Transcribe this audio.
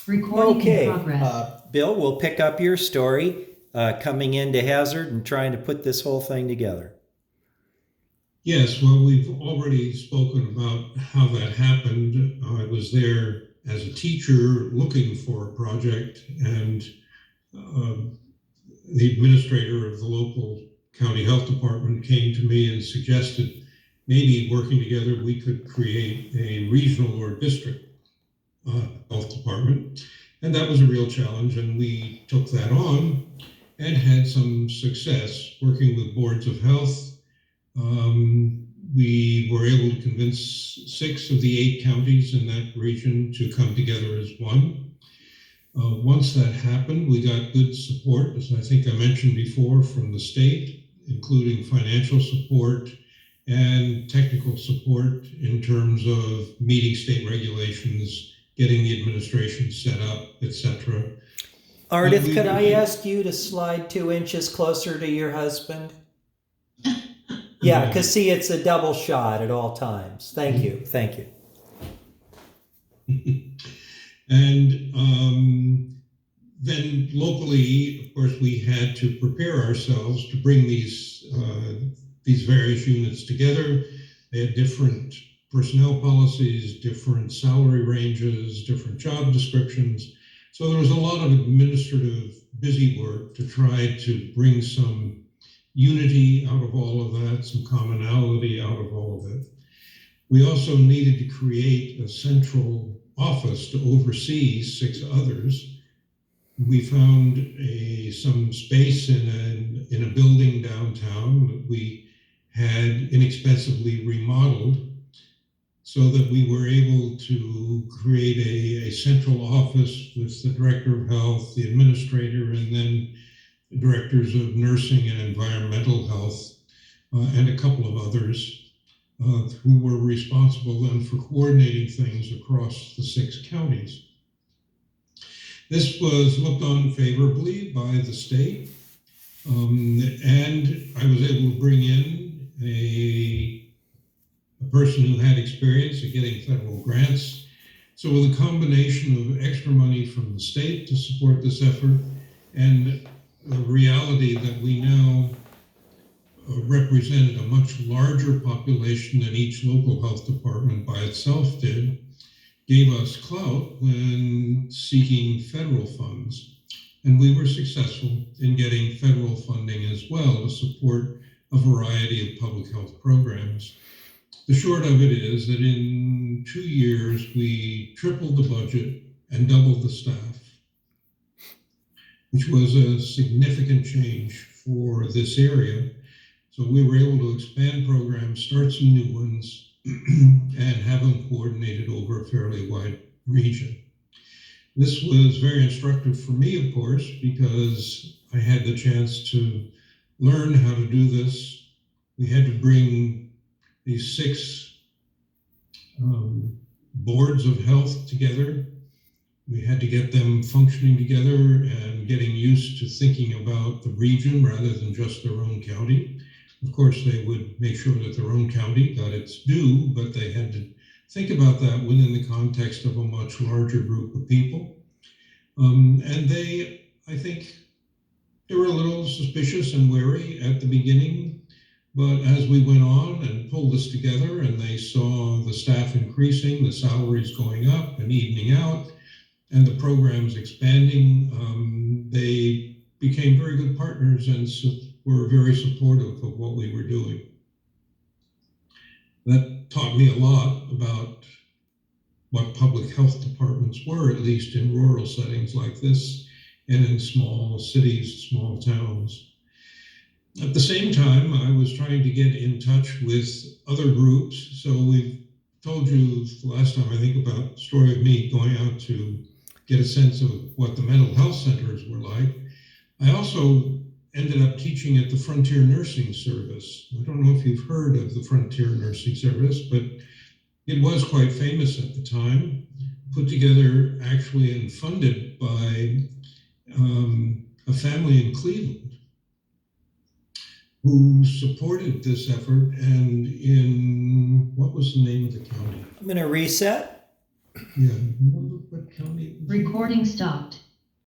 Recording in Okay, progress. Bill, we'll pick up your story coming into Hazzard and trying to put this whole thing together. Yes, well, we've already spoken about how that happened. I was there as a teacher looking for a project, and the administrator of the local county health department came to me and suggested maybe working together we could create a regional or district health department. And that was a real challenge, and we took that on and had some success working with boards of health. We were able to convince 6 of the 8 counties in that region to come together as one. Once that happened, we got good support, as I think I mentioned before, from the state, including financial support and technical support in terms of meeting state regulations, getting the administration set up, etc. Ardith, could I ask you to slide 2 inches closer to your husband? Yeah, because see, it's a double shot at all times. Thank you. Thank you. And then locally, of course, we had to prepare ourselves to bring these various units together. They had different personnel policies, different salary ranges, different job descriptions. So there was a lot of administrative busy work to try to bring some unity out of all of that, some commonality out of all of it. We also needed to create a central office to oversee 6 others. We found some space in a building downtown that we had inexpensively remodeled so that we were able to create a central office with the director of health, the administrator, and then directors of nursing and environmental health, and a couple of others who were responsible then for coordinating things across the 6 counties. This was looked on favorably by the state, and I was able to bring in a person who had experience at getting federal grants. So with a combination of extra money from the state to support this effort and the reality that we now represented a much larger population than each local health department by itself did, gave us clout when seeking federal funds. And we were successful in getting federal funding as well to support a variety of public health programs. The short of it is that in 2 years, we tripled the budget and doubled the staff, which was a significant change for this area. So we were able to expand programs, start some new ones, and have them coordinated over a fairly wide region. This was very instructive for me, of course, because I had the chance to learn how to do this. We had to bring these 6 boards of health together. We had to get them functioning together and getting used to thinking about the region rather than just their own county. Of course, they would make sure that their own county got its due, but they had to think about that within the context of a much larger group of people. And I think they were a little suspicious and wary at the beginning, but as we went on and pulled this together and they saw the staff increasing, the salaries going up and evening out, and the programs expanding, they became very good partners and were very supportive of what we were doing. That taught me a lot about what public health departments were, at least in rural settings like this, and in small cities, small towns. At the same time, I was trying to get in touch with other groups. So we've told you last time, I think, about the story of me going out to get a sense of what the mental health centers were like. I also ended up teaching at the Frontier Nursing Service. I don't know if you've heard of the Frontier Nursing Service, but it was quite famous at the time, put together actually and funded by a family in Cleveland who supported this effort. And in, what was the name of the county? I'm going to reset. Yeah, remember what county it was in? Recording stopped.